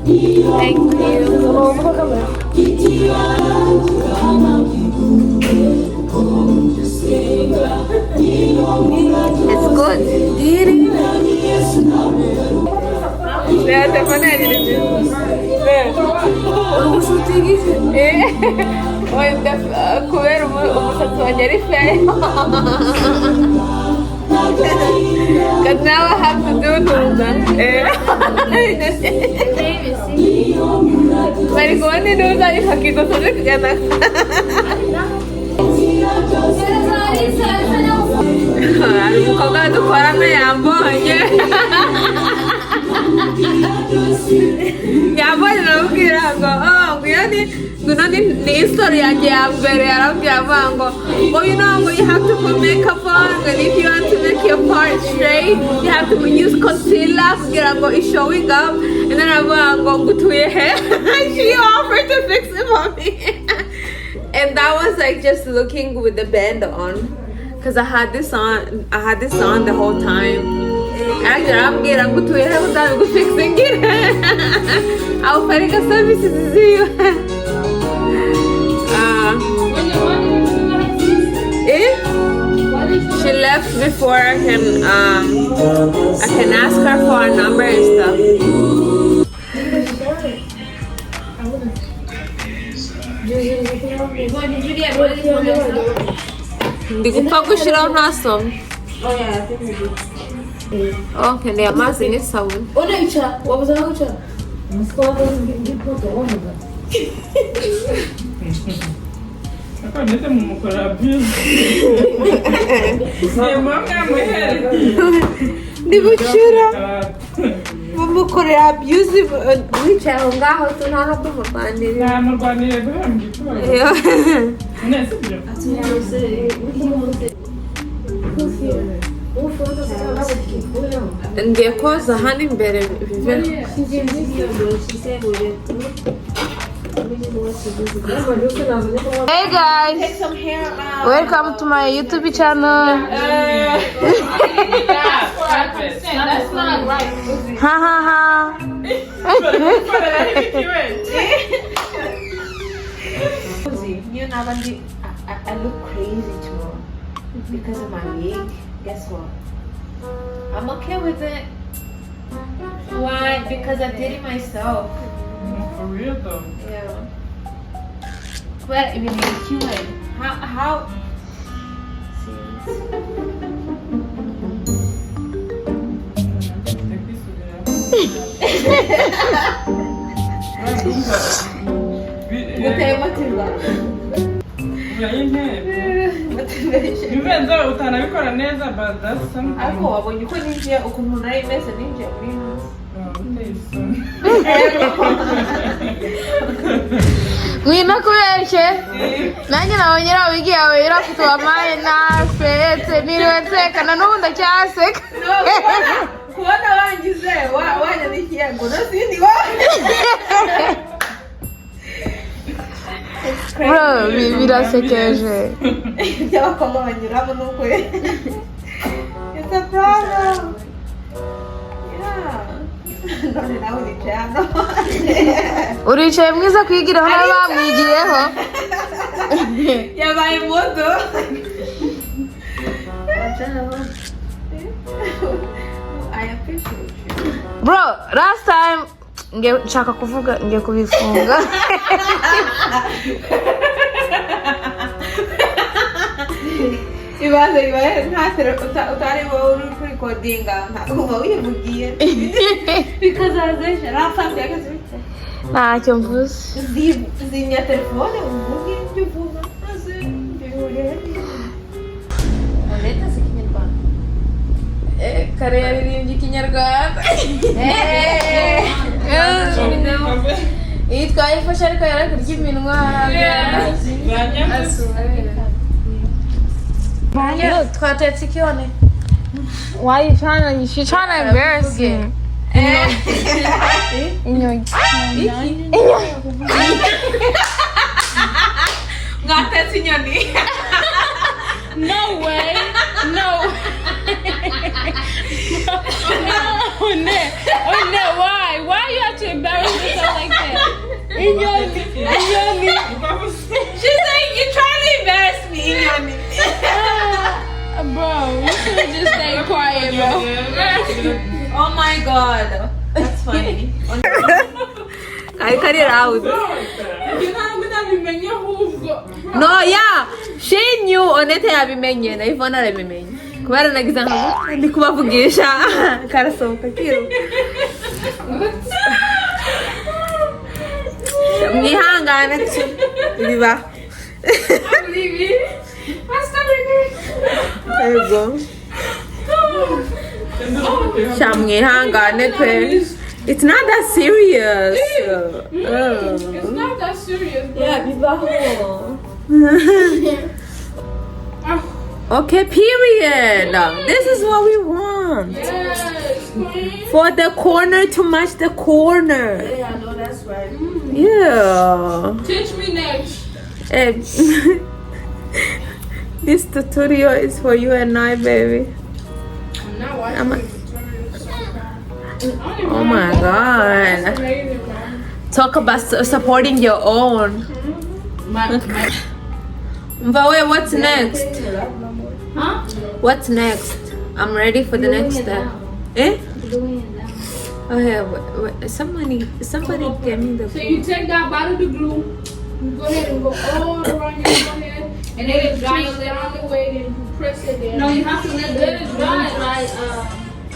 Thank you. It's good. Kubera umusatsi wanjye ari fair. Because now I have to do that. Bari kubona inuza ifakizo tuje kugana. Hari umukobwa dukorana yambonye. Yambonye namubwira ngo nguyo ni history yanjye ya mbere yarambwira ngo you know you have to put makeup on and if you want to make your part straight you have to use concealer kugira ngo it's showing up and then aravuga ngo ngutuye he. She offered to fix it for me. And that was like just looking with the band on, cause I had this on the whole time. Actually, I'm getting good to it. I'm good fixing it. I'll find a service to see you. She left before I can ask her for a number and stuff. Ndikupfa gushiraho ntasomye. Nkeneye amazi n'isabune. Unaicha, wabuza kucha. Msikwapo ngipoto omuga. Akanete mumukora abuse. Mwanga mwehere. Ndigushira. Mumukorera abuse wicaye aho ngaho tunana kumubanira. Namubanire guhambira. Nese byo. Ngiye koza hano imbere bive. Hey guys, welcome to my YouTube channel. That's not right. Ha ha ha. You know, I look crazy tomorrow because of my wig. Guess what? I'm okay with it. Why? Because I did it myself. For real though. Yeah. But even if you win, how? Bivenza utanabikora neza but that's something. Ariko wabonye uko ninjiye ukuntu nari meze ninjiye muri hasi. Ngwino kubeshye nanjye nabonye wigi yawe irafite wamaye nafete niriwe nsekana n'ubu ndacyaseka kubona wangize wanyandikiye ngo nasindi bro birasekeje by'abakobwa banyuramo nuko it's a problem. Uricaye mwiza kwigiraho n'abamwigiyeho yabaye modo bro last time nshaka kuvuga ngiye kubifunga ibaze ntasere utari wowe uri kuri kodinga ntabwo wivugiye bikazazesha rafanze yakazibitse ntacyo mvuze zimya telefone uvuge ibyo uvuga maze mbihurire Aleta si kinyarwanda kare yaririmbye ikinyarwanda iyi twayifashe ariko yarakurya iminwa look, twatetse ikione. Why are you trying to? She's trying to embarrass me. Twatetse inyoni. No way. No. Oh no. Why? Why you have to embarrass She's like, you're trying to embarrass me, Inyoni. Bro, you should have just stayed quiet, bro. Oh my god. That's funny. I cut it out. No, yeah. She knew onete yabimenye na Ivona arabimenye. Kubera nagize nkaho ndi kubavugisha karasohoka kiro. Mwihangane biba. There you go. Mwihangane pe. It's not that serious. It's not that serious, bro. Yeah, biba. Okay, period. This is what we want. Yes, queen. For the corner to match the corner. Yeah, I know that's right. Yeah. Teach me next. This tutorial is for you and I, baby. I'm not watching I'm a- the tutorial. Oh my god. Amazing, man. Talk about supporting your own. But wait, what's next? Huh? What's next? I'm ready for the next step. Eh? Okay, wait, somebody gave me the So you take that bottle of glue, you go ahead and go all around your forehead, and then it dries down the way, then you press it there. No, you have to let it dry.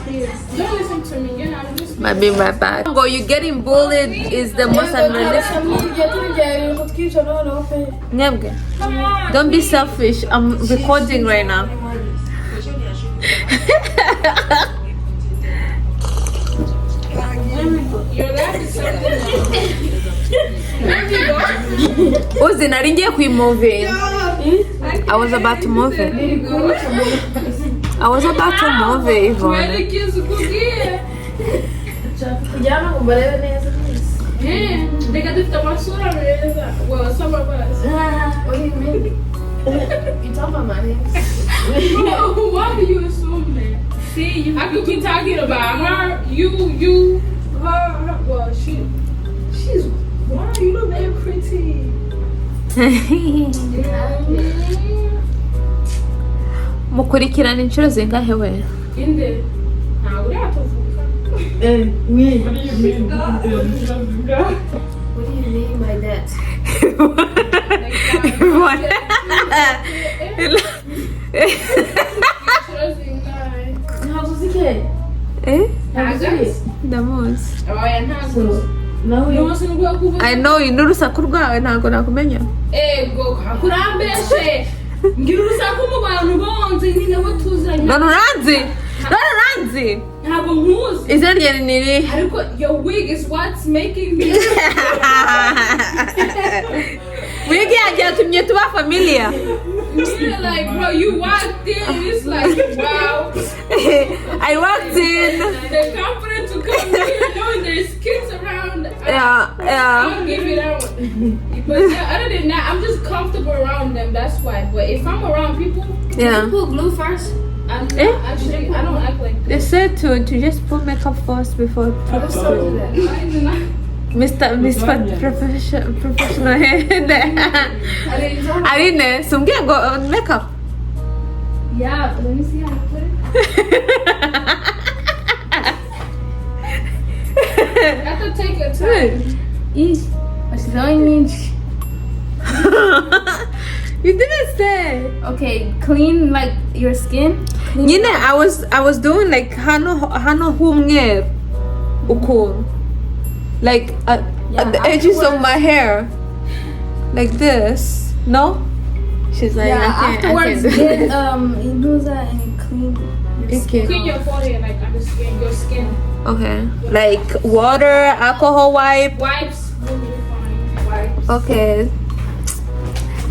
Don't listen to me, you know, just Might be right back. Go, you're getting bullied is the most unrealistic. Nyamge. Don't be selfish. I'm recording right now. your life is something. Uzi nari ngiye kuyimoving. I was about to move it. I was about to move it, Yvonne. They got this tamasura. Well, some of us. What do you mean? You talking about my hands? Why do you assume that? See, I could be talking about her, you, her. Well, she's. Why you look very pretty? Mukurikirana inshuro zingahe we? Inde. Ntabwo uratuvuka. What do you mean by that? Ntabwo uzike. Eh? Ntabwo. Ndamuzi. Oya ntabwo. Numunsi nubwo kuvuga. I know n'urusaku rwawe ntabwo nakumenya. Ego kurambeshe. Ngira urusaku mu bantu bonze nyine bo tuzanye. Nonuranzi. Ntabwo nkuzi. Izina ryawe ni irihe? Ariko your wig is what's making me. Wigi yanjye yatumye tuba familiar. You're like, bro, you walked in, it's like, wow. I walked in. They're confident to come here knowing there's kids around. Yeah. I'll give it out. But yeah, other than that, I'm just comfortable around them, that's why. But if I'm around people, Yeah. you put glue first. I'm not actually, I don't act like They said to just put makeup first before Mr. Professional head. Aline, sumbia go on makeup. Yeah, let me see how you put it. I have to take your time. You didn't say. Okay, clean like your skin. You know, I was doing like hano humnger ukun, like at the edges of my hair, like this. No, she's like afterwards, I can't do it. you do that and clean. Okay. Clean your forehead like on the skin, your skin. Okay, like water, alcohol wipe. Wipes will be fine. Wipes. Okay.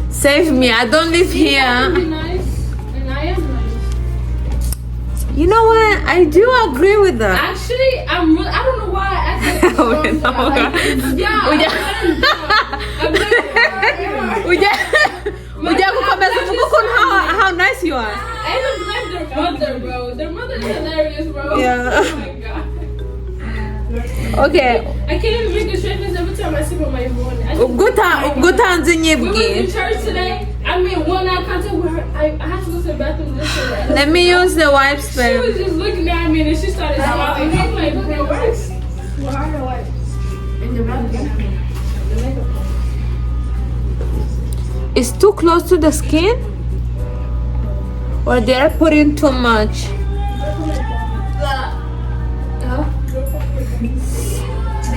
Save me. I don't live Be here. nice, and I am nice. You know what? I do agree with that. Actually, I don't know why I act like Wait, no. Ujya gukomeza uvuga ukuntu how nice you are. I even like their mother, bro. Their mother is hilarious, bro. Yeah. Oh my god. Okay. I can't even make a straight face every time I see her my morning. ubwo utanze We went nyibwira. to church today. I made one eye contact with her. I had to go to the bathroom this way. Let me use the wipes She babe. was just looking at me and she started smiling. I'm like, bro, where's what are your wipes? In the bathroom. The makeup. It's too close to the skin? Or they're putting too much?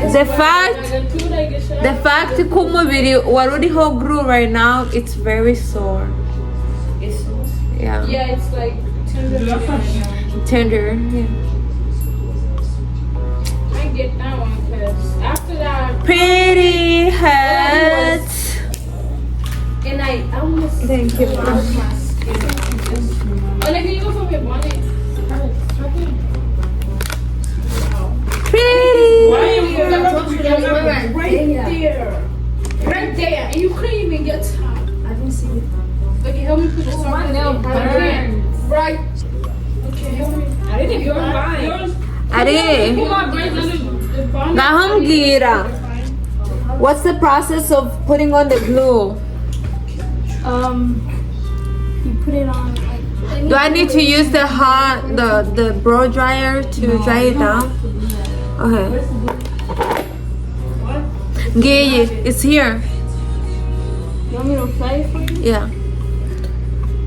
The fact ko umubiri wari uriho glue right now, it's very sore. Yeah. Yeah, it's like Tender. Yeah. I get that one because after that, Pretty hats. and I almost Thank you. lost my skin. Oh, like, can you go for my bonnet? Pretty. Why you moving? Right there, and you couldn't even get top. I didn't see it. Okay, help me put this on. Right. Okay, help me. I didn't even yours. Ari, Put my braids under the bonnet. Nahamgira. What's the process of putting on the glue? You put it on like. Do I need to use the blow dryer to dry it down? Okay. Ngiyi, it's here. You want me to apply it for you? Yeah.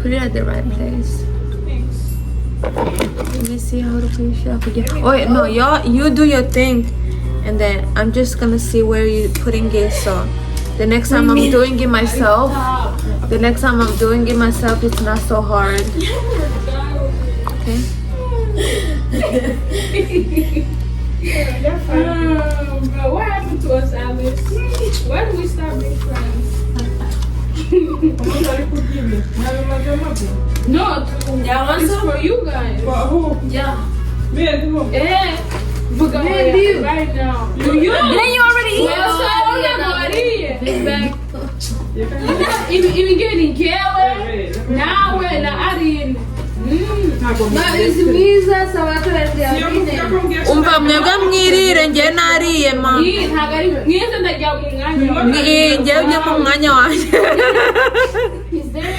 Put it at the right place. Thanks. Let me see how to finish it up again. Oh wait, no, you do your thing, and then I'm just gonna see where you putting it. So the next time I'm doing it myself, it's not so hard. Okay. Bro, what happened to us, Alice? Why did we stop being friends? No, it's for you guys. For who? Yeah. Me and who? Yeah. We're going right now. You? Then you already It's back. Even getting Kelly. Now we're not Aline. Mwiza umva mwebwe mwirire njye nariye ma Mwiza ndajya mu mwanya. njye ujye mu mwanya wanjye. Is there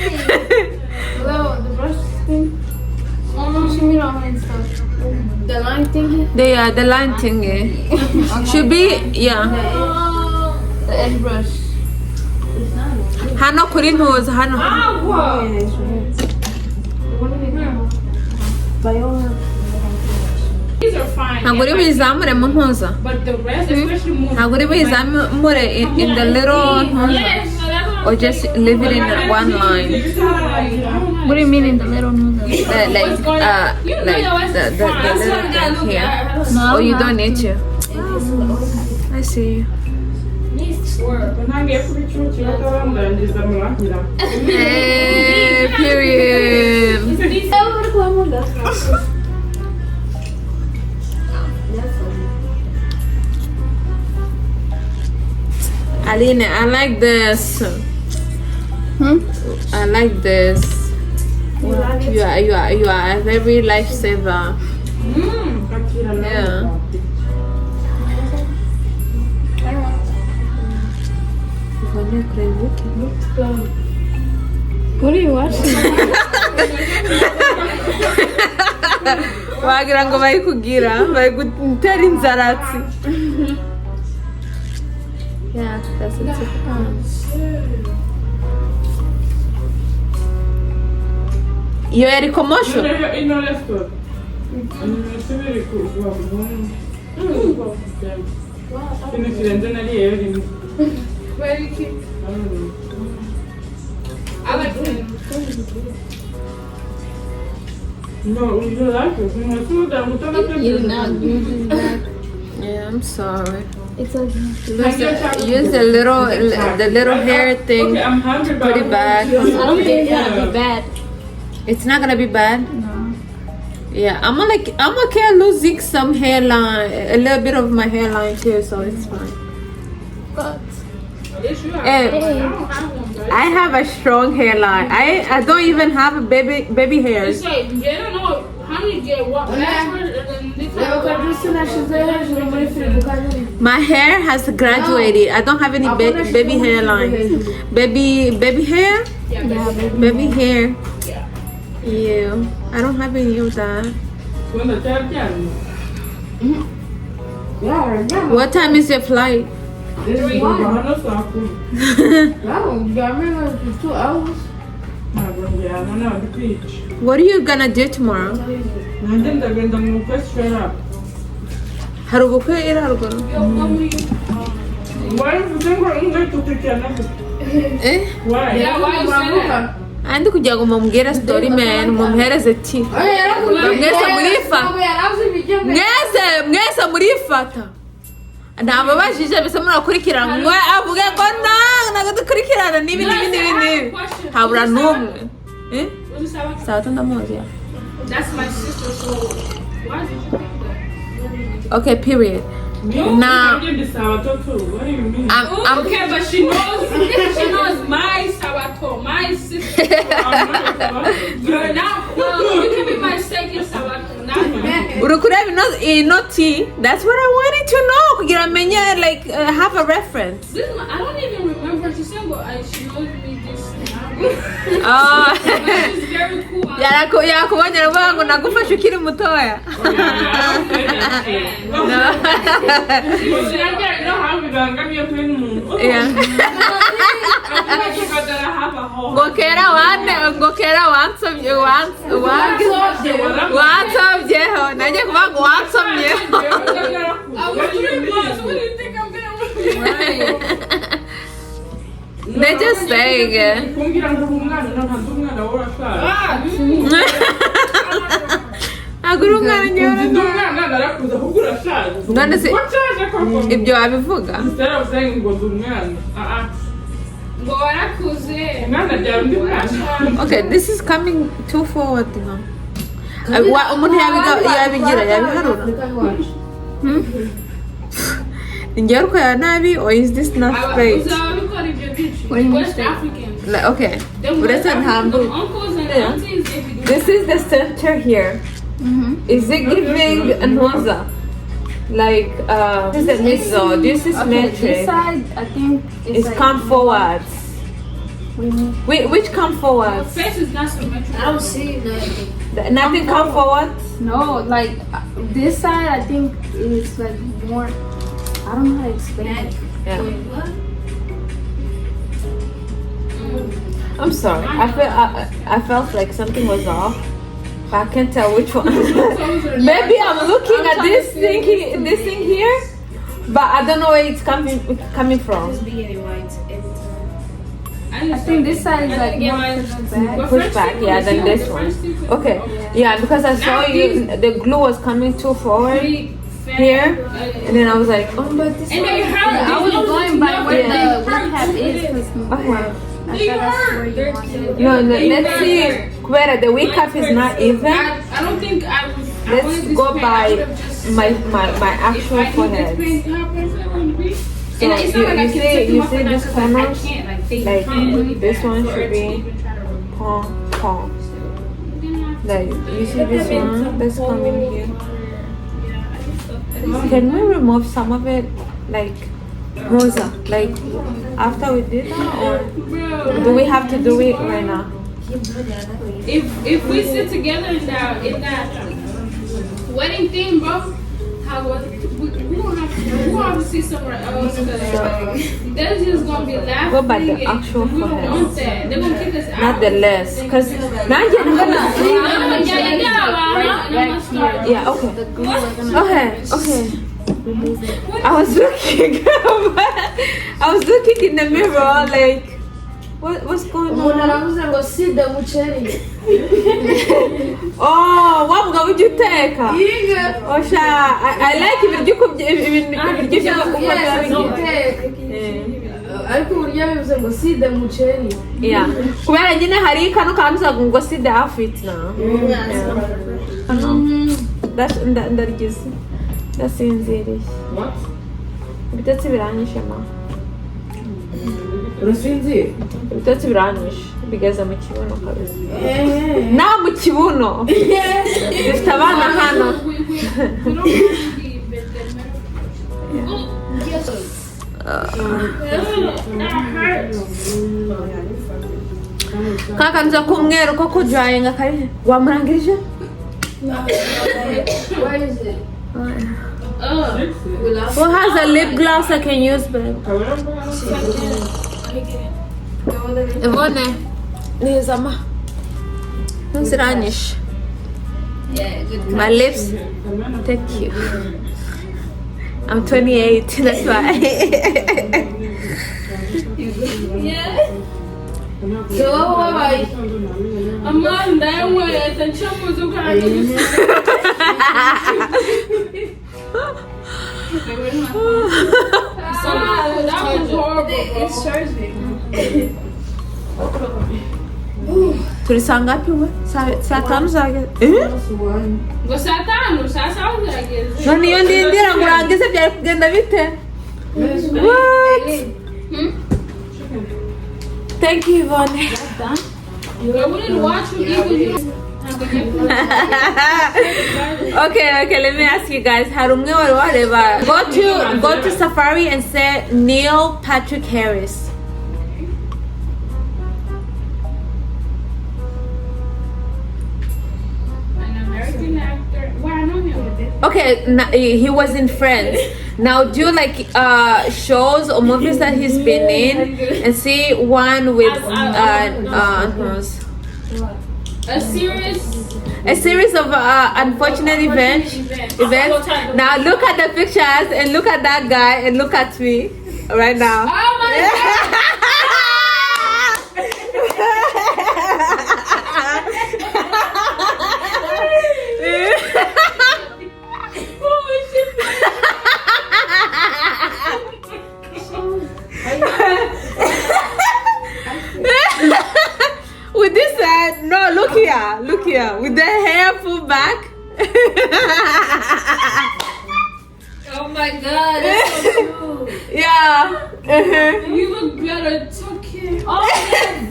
the brush thing? Show me the line stuff. The line thing? The line thing should be The end brush. hano kuri ntuza hano. These are fine. ntabwo uri buyizamure mu ntuza, But the rest, especially more. ntabwo uri buyizamure in the little ntuza, Yes, so that's what or just leave it in one line. What do you mean in the little noodles? Like the little thing here. Oh, you don't need to. I see you. Ntangiye kubicucira atabandangiza murangira. Hey, period. Aline, I like this. I like this. You are a very lifesaver. Yeah. What are you watching? wagira ngo bari kugira bari gutera inzaratsi. Yeah, that's it. Iyo yari commotion. Ino restaurant. Nisubiri kuva Ino kirenze nariye rimwe. Very cute. I like them. No, you like it. You're not using that. Yeah, I'm sorry. It's okay. Use the little hair thing. Okay, I'm hungry. Put it back. I don't think it's gonna be bad. It's not gonna be bad. No. Yeah, I'm okay losing some hairline, a little bit of my hairline too, so it's fine. But I have a strong hairline. I don't even have baby hairs. it's like they don't know how many get what backwards and then My hair has graduated. I don't have any baby hairline. Baby hair? Baby hair. Yeah. I don't have any of that. What time is your flight? 3 hours. 2 hours. What are you gonna do tomorrow? Hari ubukwe iri haruguru? Andi kugira ngo mumubwire story man, mumuhereze tea. Mwese murifata. Ntababajije bise murakurikirana ngo avuge ko ntabwo dukurikirana nibi. Habura n'umwe. Sawa ndamuzi. That's my sister, so why did you think that? Okay, period. Now, What do you mean? Okay, but she knows my Sabato, my sister. You're not, you can be my second Sabato, not mine. Urukureba inoti. That's what I wanted to know. Kugira menye like have a reference. This is I don't even remember to say, but she knows me this. Oh. She's very cool. Yakubonye aravuga ngo nagufashe ukiri mutoya. Ngokera wansomyeho nanjye kuvuga ngo wansomyeho. I was 3 months. What do you think I'm doing? They're just saying it. Agura umwana nyora. None se ibyo wabivuga? Okay, this is coming too forward now. Umuntu yabigira yabiharura. Ingia uko ya nabi or is this not straight? West African. Okay. This is the center here. Is it giving a noza? Like this is the Mwiza. This is metric. This side, I think, It's like come forwards. Which come forwards? Face is not symmetrical. I don't see nothing. Nothing come forwards? No, like this side, I think is like more. I don't know how to explain it. Yeah. Wait, what? I'm sorry. I felt like something was off. But I can't tell which one. Maybe I'm looking at this thing here, but I don't know where it's coming from. I think this side is like more Push back, yeah, than this one. Okay, yeah, because I saw you. The glue was coming too forward here, and then I was like, oh, but this. And they hurt. I was going by where the wig cap is. Okay. I thought that's where you wanted it. No, let's see whether the wig cap is not even. I don't think I was. Let's go by my actual forehead. So you see this corners, like this one should be palm. Like you see this one that's coming here. Can we remove some of it, like Rosa, like after we did that, or do we have to do it right now? If we sit together in that wedding thing, bro, we don't have to see somewhere else. They're just gonna be laughing. Go by the actual we don't forehead. want that. They're gonna kick us out. Not the less, because now you're gonna. Yeah. Okay. Okay. I was looking in the mirror, like, what's going on? Oh, what would you take? Oh, I like yeah. Kubera nyine hari kano kantu ngo see the outfit now. Ndarigeze. Ndasinziriye. What? Ibitotsi biranyishe ma. Urasinzira? Ibitotsi biranyishe. bigeze mu kibuno kabisa nta mu kibuno dufite abana hano kakanza k'umweru ko kudryinga kari wamurangirije Where is it? who has a lip gloss I can use babe Ivone neza ma ntuziranyishe Yeah, good. my lips thank you I'm 28 that's why So what about you? Amanda, wait, and someone's okay. That was horrible. It's Thursday. turi saa ngapi we saa tanu zageze Ngo saa tanu, saa saba zirageze. none iyo ndindira ngo urangize byari kugenda bite what thank you Yvonne I wouldn't watch you even. okay let me ask you guys hari umwe wari wareba go to Safari and say Neil Patrick Harris American actor. Well, I know him. okay he was in Friends now do like shows or movies that he's been in and see one with A series of unfortunate events. Now look at the pictures and look at that guy and look at me right now. Oh my god! With this side, no, look here, with the hair pulled back. Oh my god, that's so cool. Yeah. You look better. It's okay. Oh yes.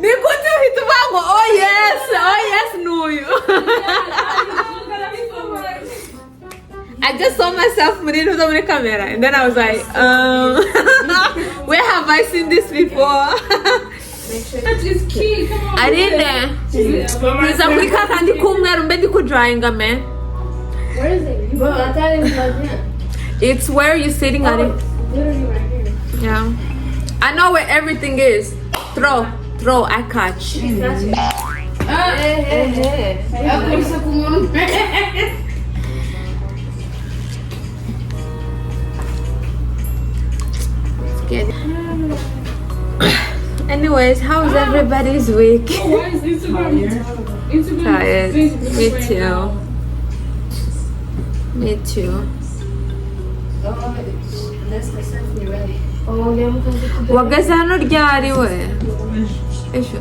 Nikuti hitubango. Oh yes, nuyu. I just saw myself with the camera and then I was like, where have I seen this before? That is key. Come on. Aline, Mwiza kulika kandi kumweru mbendi kudryinga man. Where is it? Bro, I thought it was like that. It's where you're sitting on it. Literally right here. Yeah. I know where everything is. Throw, I catch. Anyways, how's everybody's week? Why is Instagram? Tired. Facebook Me right too. now. Me too. Wageze hano ryari we? Esho.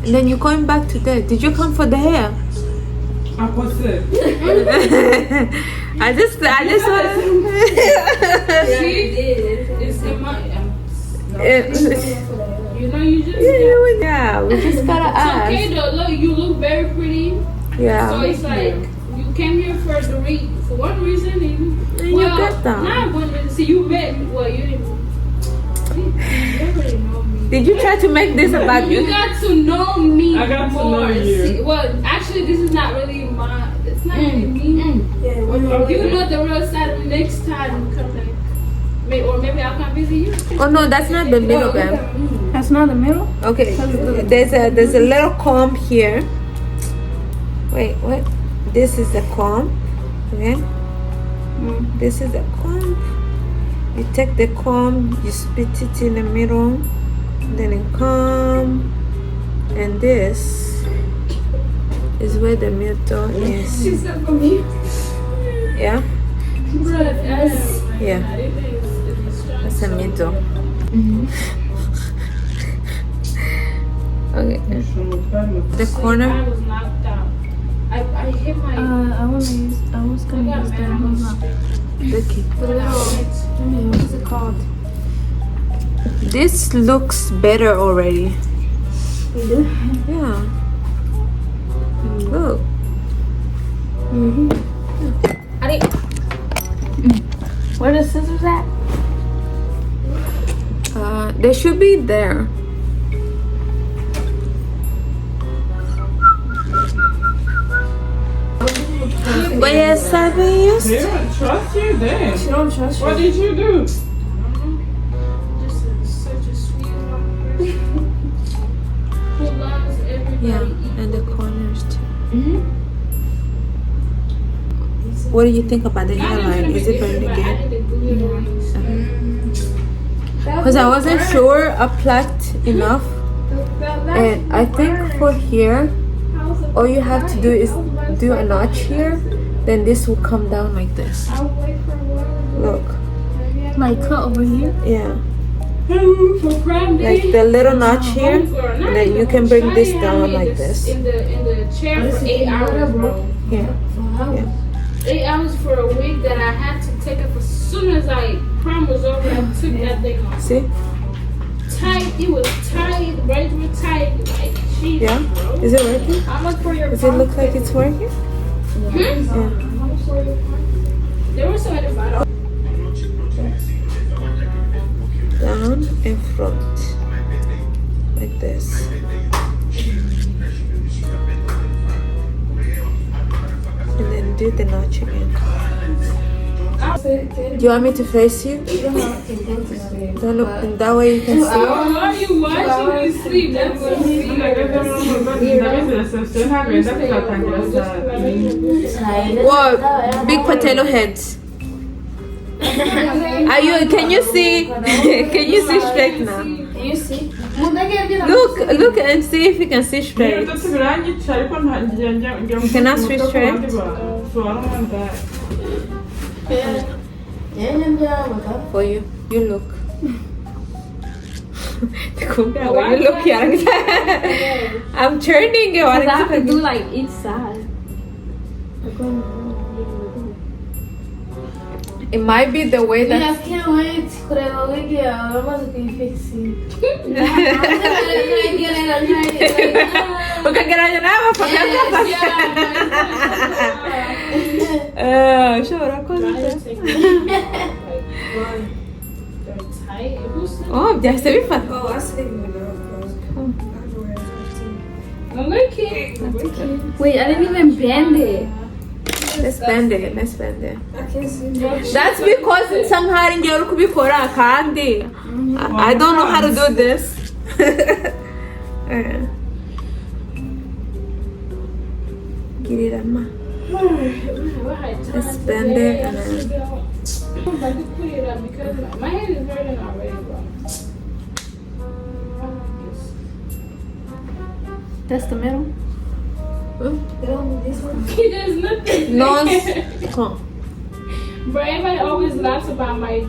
And then you're going back today. Did you come for the hair? What's it? I just want It's in my. You know, you just. yeah, we just gotta It's okay ask. though. Look, you look very pretty. So Yeah. it's like you came here for one reason. And, you got that. Not one reason. See, you met. Well, you didn't. You already know me. Did you try to make this about You you? got to know me I got to more. know you. See, well, actually, this is not really my. It's not really me. You know the real side of me next time. Come like, or maybe I'll come visit you. Oh no, that's not the middle, babe. That's not the middle? Okay, there's a little comb here. Wait, what? This is the comb. Okay. This is the comb. You take the comb, you spit it in the middle, then it comb, and this is where the middle is. She said for me. Yeah, Bruh, yeah. That's the middle. Okay. The corner. I was knocked out. I hit my. I was gonna use the The key. little, what is it called? This looks better already. Yeah. Look. Where the scissors at? They should be there. But yes, 7 years. They don't trust you then. She don't trust What you. did you do? Just such a sweet person who loves everybody. Yeah, and the corners too. What do you think about the hairline? Is it very good? Because I wasn't sure I plucked enough, and I think for here, all you have to do is do a notch here, then this will come down like this. Look, Like cut over here. yeah, For Prime Day, like the little notch here, and then you can bring this down like this. in the chair for 8 hours, bro. Yeah, 8 hours for a wig that I had to take off as soon as prom was over. I took that thing off. see? Tight, it was tight, the braids were tight, like Jesus, Yeah, bro. is it working? How much for your Does it look like it's working? Yeah. There were some other $5. Down and front, like this. And then do the notch again. Do you want me to face you? Don't look, and that way you can see. Why are you watching me sleep? That's so Whoa, big potato heads. Are you? Can you see? Can you see straight now? Can you see? Look and see if you can see straight. You cannot see straight. For you, you look. You look young. I'm turning you. Cause I have to do like each side. It might be the way that. Can't wait. Porque quero nada, porque chora Oh, ya se me falta. I'm looking. Wait, I didn't even bend it. Let's bend it. Let's bend it. That's because somehow in your kubikora kandi. I don't know how to do this. Get it, Amma. Let's bend it and then. My head is hurting already, bro. That's the middle. He does nothing. No. Come. Bro, everybody always laughs about my.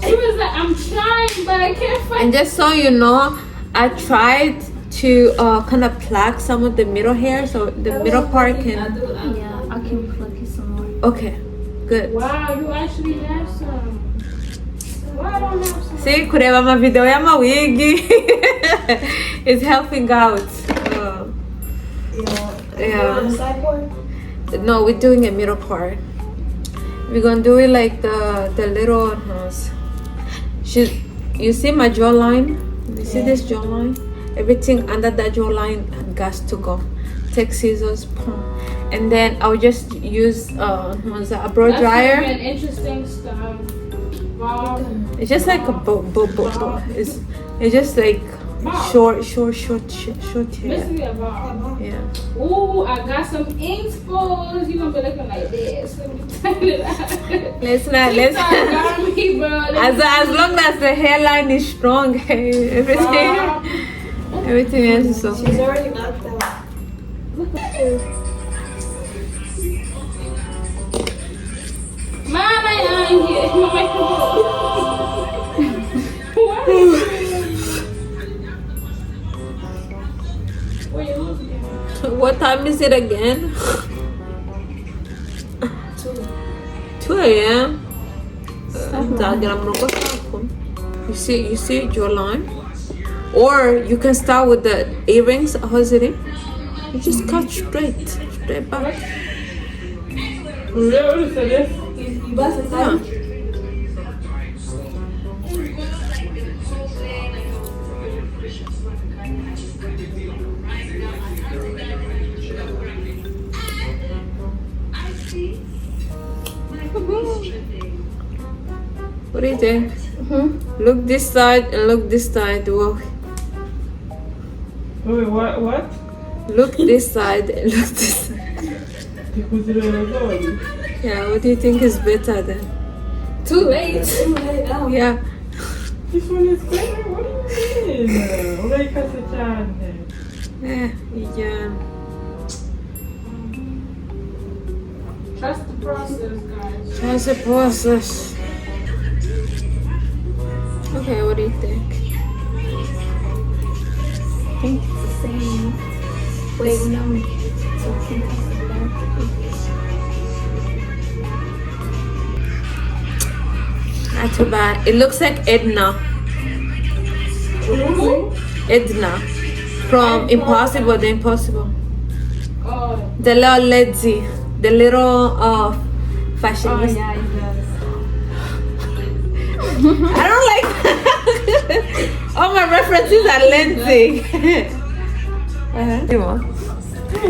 She was like, I'm trying, but I can't find. And just so you know, I tried to kind of pluck some of the middle hair, so the middle part can. Yeah, I can pluck it some more. Okay, good. Wow, you actually have some. Why I don't have some? See, kureba ma video ya ma WIG is helping out. Yeah. No, we're doing a middle part. We're gonna do it like the little. You see my jawline? You see this jawline? Everything under that jawline has to go. Take scissors, and then I'll just use a blow dryer. That's an interesting stuff. Wow. It's just like a it's just like short hair. Basically a ball. Yeah. Ooh, I got some inspo. You gonna be looking like this. Let me tighten it out. Let's got me, bro. as long as the hairline is strong, everything else is okay. She's already knocked out. Mama, I'm here. What time is it again? 2 a.m. You see jawline? Or you can start with the earrings. How's it? You just cut straight back. Yeah. What do you think? Look this side and look this side. Whoa. Wait, what? Look this side and look this side. Yeah, what do you think is better then? Too late. Yeah. This one is better? What do you mean? Yeah. Trust the process, guys. Trust the process. Okay, what do you think? I think it's the same. Wait, no. So I think it's the back. Not too bad. It looks like Edna. Edna. From Impossible, The Impossible. Oh, The little lady. The little fashionista. Yeah, it does. I don't like all my references are Lindsay. Oh,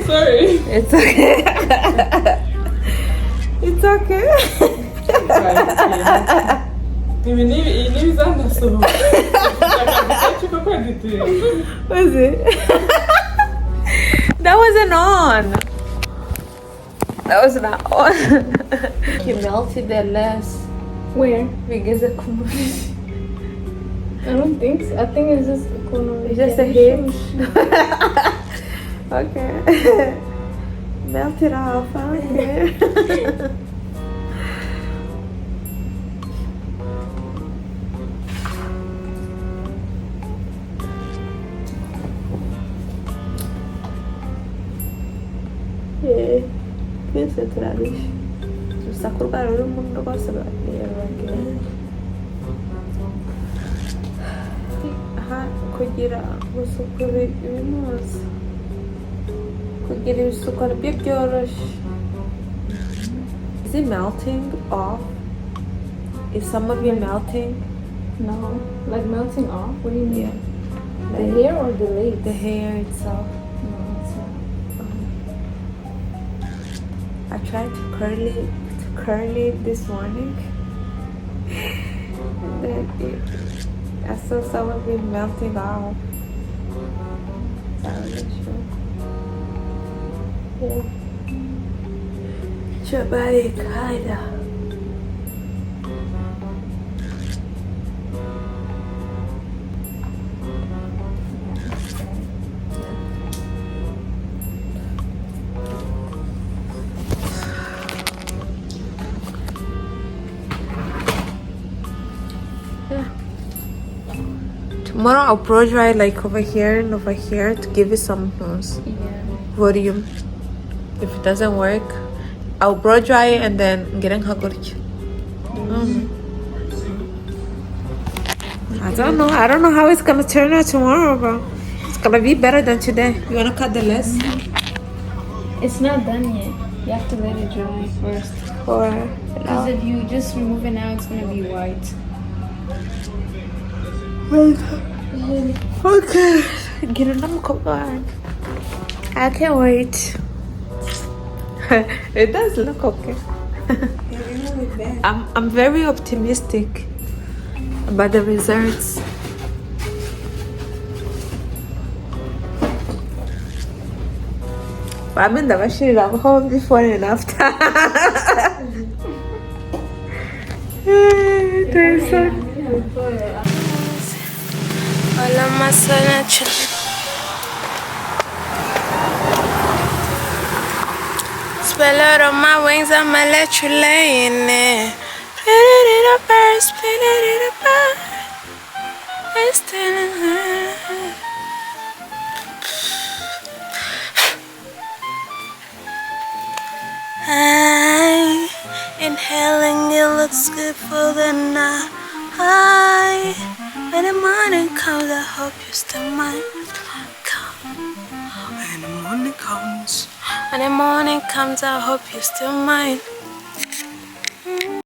sorry. It's okay. It's okay. Ini sana so. Was it? That wasn't on. That was not on. You melted the less. Where? Because the community. I don't think so. I think it's just a corner. It's just a hinge. Okay. Melt it off. Okay. Pensa atrás. Se está com o barulho, não gosta de kugira gusukura ibinoze kugira ibisukura bye byoroshye. Is it melting off? Is some of you melting? No. Like melting off? What do you mean? Yeah. The hair or the lace? The hair itself. No, it's not. I tried to curl it this morning. And then I saw some of it melting off. So I'm not sure. Yeah. Your body kinda. Tomorrow I'll blow dry like over here and over here to give it some volume. If it doesn't work, I'll blow dry and then get in hagurki. I don't know. I don't know how it's gonna turn out tomorrow, but it's gonna be better than today. You wanna cut the less? It's not done yet. You have to let it dry first. Or Because if you just remove it now, it's gonna be white. okay. Get another cup on. I can't wait. It does look okay. I'm very optimistic about the results. But I'm in the machine. I'm home before and after. Hola, masana. Spill out on my wings, I'ma let you lay in it. Split it in a bird, split it in a bird. It's still in her. And inhaling, it looks good for the night. When the morning comes, I hope you still mine. When the morning comes, I hope you still mine.